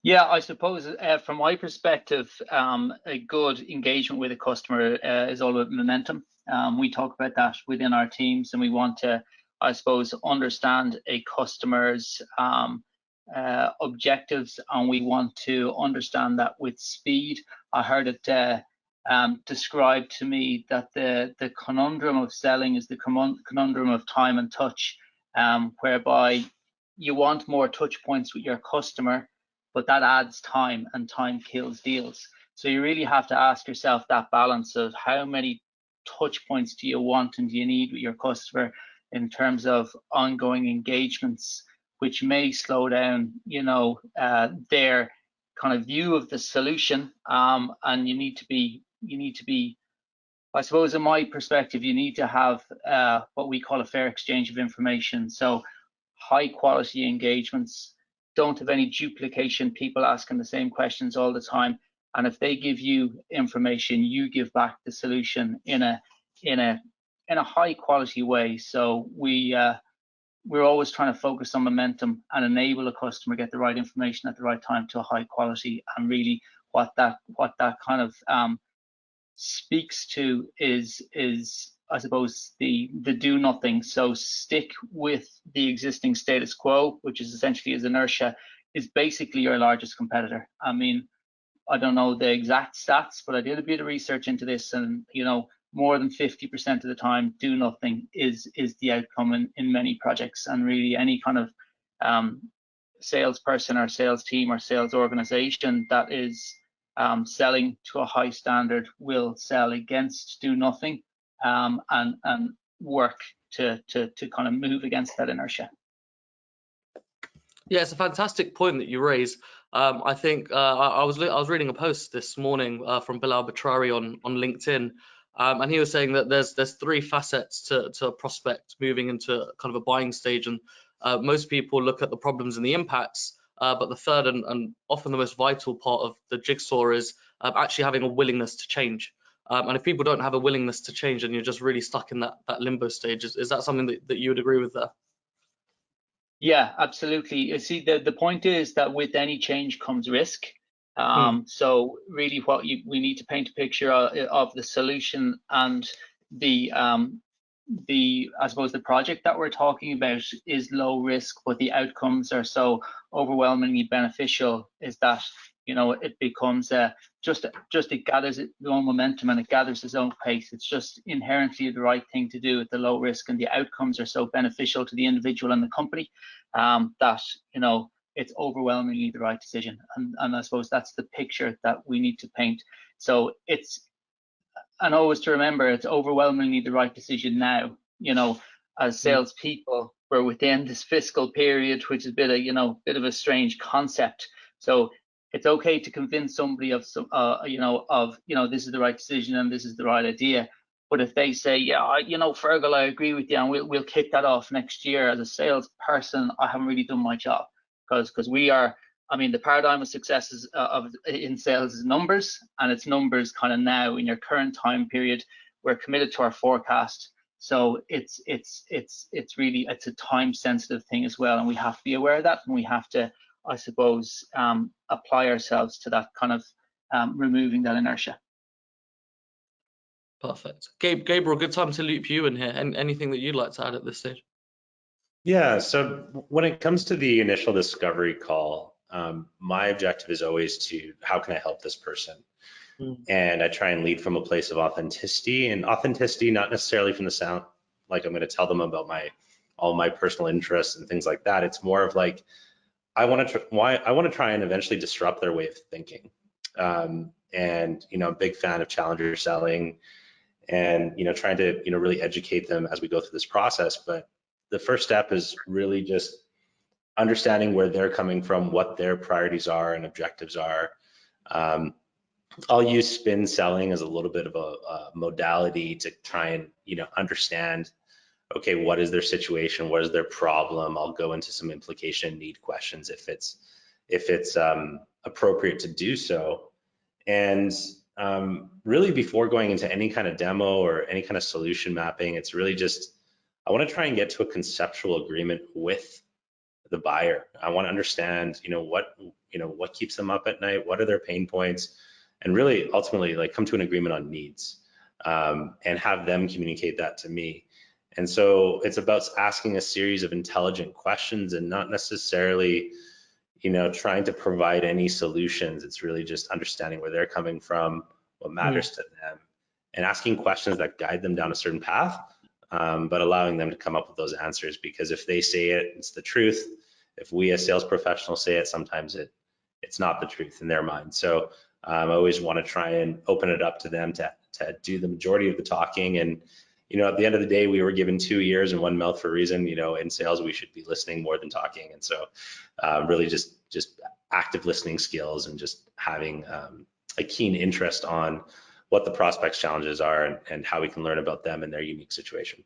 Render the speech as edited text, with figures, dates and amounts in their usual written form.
Yeah, I suppose from my perspective, a good engagement with a customer is all about momentum. We talk about that within our teams, and we want to, I suppose, understand a customer's objectives, and we want to understand that with speed. I heard it described to me that the conundrum of selling is the conundrum of time and touch, whereby you want more touch points with your customer, but that adds time, and time kills deals. So you really have to ask yourself that balance of how many touch points do you want and do you need with your customer in terms of ongoing engagements, which may slow down, their kind of view of the solution. And you need to be, I suppose, in my perspective, you need to have what we call a fair exchange of information. So high quality engagements, don't have any duplication, people asking the same questions all the time. And if they give you information, you give back the solution in a high quality way. So we're always trying to focus on momentum and enable a customer get the right information at the right time to a high quality. And really what that kind of speaks to is I suppose the do nothing. So stick with the existing status quo, which is essentially is inertia, is basically your largest competitor. I mean, I don't know the exact stats, but I did a bit of research into this, and more than 50% of the time, do nothing is the outcome in many projects. And really, any kind of salesperson or sales team or sales organization that is selling to a high standard will sell against do nothing, and work to kind of move against that inertia. Yeah, it's a fantastic point that you raise. I think I was reading a post this morning from Bilal Batrari on LinkedIn, and he was saying that there's three facets to a prospect moving into kind of a buying stage, and most people look at the problems and the impacts, but the third and often the most vital part of the jigsaw is actually having a willingness to change. And if people don't have a willingness to change, and you're just really stuck in that limbo stage, is that something that you would agree with there? Yeah, absolutely. You see, the point is that with any change comes risk. So really what we need to paint a picture of the solution and the I suppose the project that we're talking about is low risk, but the outcomes are so overwhelmingly beneficial, is that it becomes just it gathers its own momentum and it gathers its own pace. It's just inherently the right thing to do at the low risk, and the outcomes are so beneficial to the individual and the company that it's overwhelmingly the right decision. And I suppose that's the picture that we need to paint. So and always to remember, it's overwhelmingly the right decision now. As salespeople, we're within this fiscal period, which is a bit of a strange concept. So it's okay to convince somebody of this is the right decision and this is the right idea. But if they say, yeah, Feargal, I agree with you, and we'll kick that off next year, as a salesperson, I haven't really done my job, because we are. I mean, the paradigm of success in sales is numbers, and it's numbers kind of now in your current time period. We're committed to our forecast, so it's really a time sensitive thing as well, and we have to be aware of that, and we have to, I suppose, apply ourselves to that kind of removing that inertia. Perfect. Gabriel, good time to loop you in here. And anything that you'd like to add at this stage? Yeah, so when it comes to the initial discovery call, my objective is always how can I help this person? And I try and lead from a place of authenticity, and authenticity, not necessarily from the sound, like I'm going to tell them about all my personal interests and things like that. It's more of like, I want to try and eventually disrupt their way of thinking. And, I'm a big fan of challenger selling, and, trying to, really educate them as we go through this process. But the first step is really just understanding where they're coming from, what their priorities are and objectives are. I'll use spin selling as a little bit of a modality to try and, understand, okay, what is their situation? What is their problem? I'll go into some implication need questions if it's appropriate to do so. And really, before going into any kind of demo or any kind of solution mapping, it's really just, I want to try and get to a conceptual agreement with the buyer. I want to understand, what keeps them up at night, what are their pain points, and really ultimately like come to an agreement on needs, and have them communicate that to me. And so it's about asking a series of intelligent questions and not necessarily, trying to provide any solutions. It's really just understanding where they're coming from, what matters to them, and asking questions that guide them down a certain path, but allowing them to come up with those answers. Because if they say it, it's the truth. If we as sales professionals say it, sometimes it's not the truth in their mind. So I always want to try and open it up to them to do the majority of the talking. And at the end of the day, we were given 2 ears and 1 mouth for a reason. In sales, we should be listening more than talking. And so really just active listening skills and just having a keen interest on what the prospect's challenges are and how we can learn about them and their unique situation.